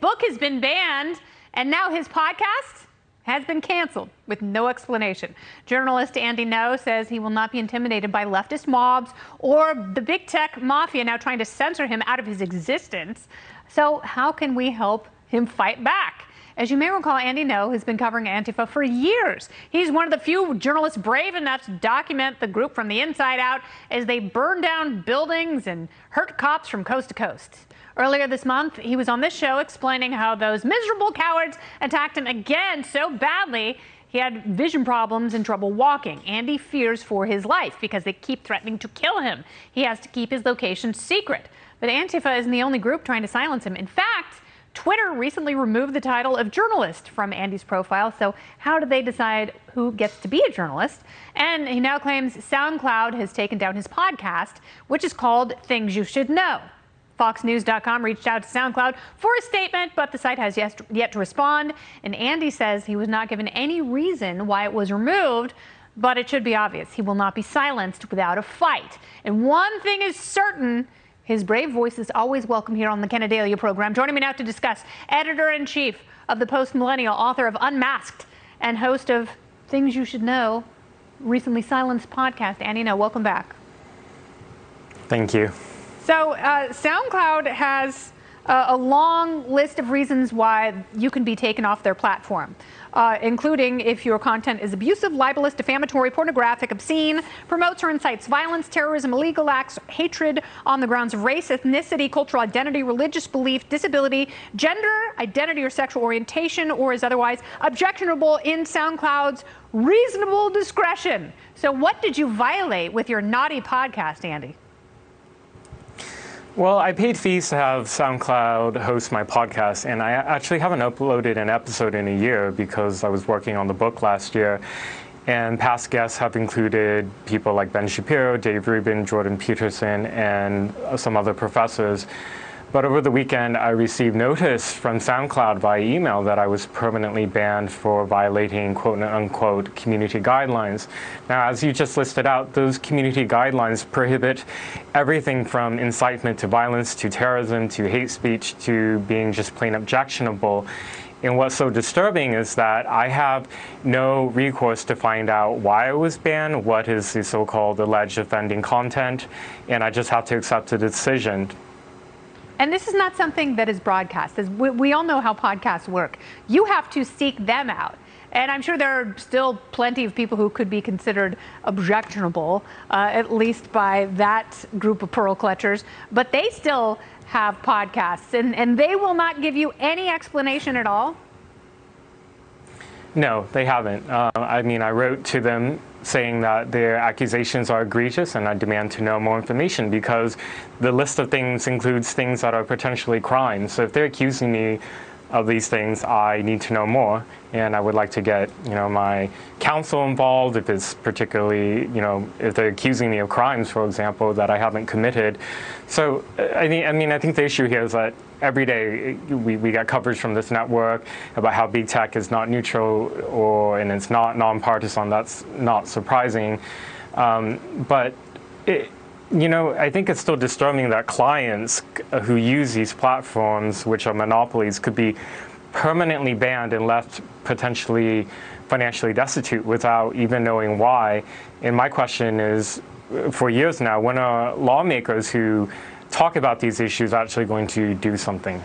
book has been banned, and now his podcast has been canceled with no explanation. Journalist Andy Ngo says he will not be intimidated by leftist mobs or the big tech mafia now trying to censor him out of his existence. So how can we help him fight back? As you may recall, Andy Ngo has been covering Antifa for years. He's one of the few journalists brave enough to document the group from the inside out as they burn down buildings and hurt cops from coast to coast. Earlier this month, he was on this show explaining how those miserable cowards attacked him again so badly he had vision problems and trouble walking. Andy fears for his life because they keep threatening to kill him. He has to keep his location secret. But Antifa isn't the only group trying to silence him. In fact, Twitter recently removed the title of journalist from Andy's profile. So how do they decide who gets to be a journalist? And he now claims SoundCloud has taken down his podcast, which is called Things You Should Know. FoxNews.com reached out to SoundCloud for a statement, but the site has yet to respond. And Andy says he was not given any reason why it was removed, but it should be obvious. He will not be silenced without a fight. And one thing is certain, his brave voice is always welcome here on the Ken Adelia program. Joining me now to discuss, editor-in-chief of the Post Millennial, author of Unmasked, and host of Things You Should Know, recently silenced podcast, Andy Ngo. Welcome back. Thank you. So SoundCloud has a long list of reasons why you can be taken off their platform, including if your content is abusive, libelous, defamatory, pornographic, obscene, promotes or incites violence, terrorism, illegal acts, hatred on the grounds of race, ethnicity, cultural identity, religious belief, disability, gender, identity or sexual orientation, or is otherwise objectionable in SoundCloud's reasonable discretion. So what did you violate with your naughty podcast, Andy? Well, I paid fees to have SoundCloud host my podcast, and I actually haven't uploaded an episode in a year because I was working on the book last year. And past guests have included people like Ben Shapiro, Dave Rubin, Jordan Peterson, and some other professors. But over the weekend, I received notice from SoundCloud via email that I was permanently banned for violating quote-unquote community guidelines. Now, as you just listed out, those community guidelines prohibit everything from incitement to violence to terrorism to hate speech to being just plain objectionable. And what's so disturbing is that I have no recourse to find out why I was banned, what is the so-called alleged offending content, and I just have to accept the decision. And this is not something that is broadcast. As we all know how podcasts work. You have to seek them out. And I'm sure there are still plenty of people who could be considered objectionable, at least by that group of pearl clutchers. But they still have podcasts, and they will not give you any explanation at all? No, they haven't. I mean, I wrote to them saying that their accusations are egregious and I demand to know more information because the list of things includes things that are potentially crimes. So if they're accusing me of these things, I need to know more, and I would like to get, my counsel involved if it's particularly, if they're accusing me of crimes, for example, that I haven't committed. So, I think the issue here is that every day we get coverage from this network about how big tech is not neutral and it's not nonpartisan. That's not surprising, but I think it's still disturbing that clients who use these platforms, which are monopolies, could be permanently banned and left potentially financially destitute without even knowing why. And my question is, for years now, when are lawmakers who talk about these issues actually going to do something?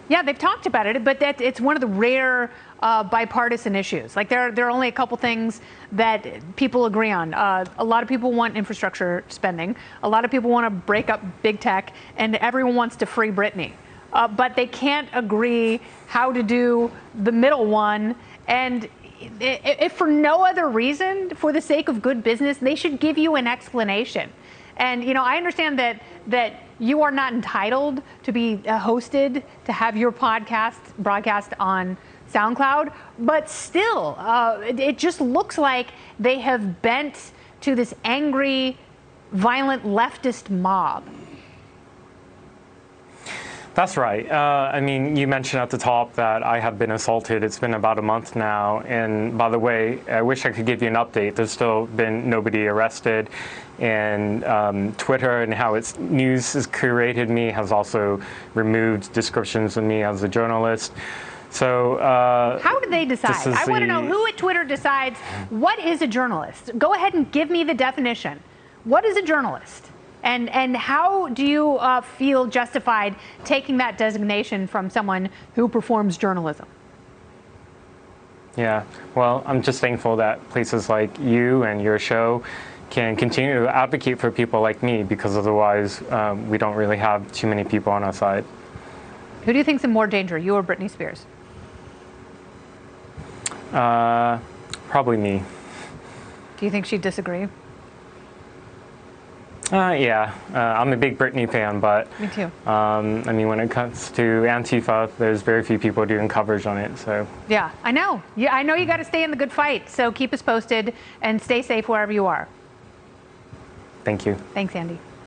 Yeah, they've talked about it, but it's one of the rare bipartisan issues. Like there are only a couple things that people agree on. A lot of people want infrastructure spending. A lot of people want to break up big tech, and everyone wants to free Britney. But they can't agree how to do the middle one. And if for no other reason, for the sake of good business, they should give you an explanation. And, I understand that you are not entitled to be hosted, to have your podcast broadcast on SoundCloud, but still, it just looks like they have bent to this angry, violent leftist mob. That's right. I mean, you mentioned at the top that I have been assaulted. It's been about a month now. And by the way, I wish I could give you an update. There's still been nobody arrested. And Twitter and how its news is curated me has also removed descriptions of me as a journalist. So how do they decide? I want to know who at Twitter decides what is a journalist. Go ahead and give me the definition. What is a journalist? And how do you feel justified taking that designation from someone who performs journalism? Yeah, well, I'm just thankful that places like you and your show can continue to advocate for people like me, because otherwise we don't really have too many people on our side. Who do you think's in more danger, you or Britney Spears? Probably me. Do you think she'd disagree? Yeah, I'm a big Britney fan, but me too. I mean, when it comes to Antifa, there's very few people doing coverage on it. So yeah, I know. Yeah, I know you got to stay in the good fight. So keep us posted and stay safe wherever you are. Thank you. Thanks, Andy.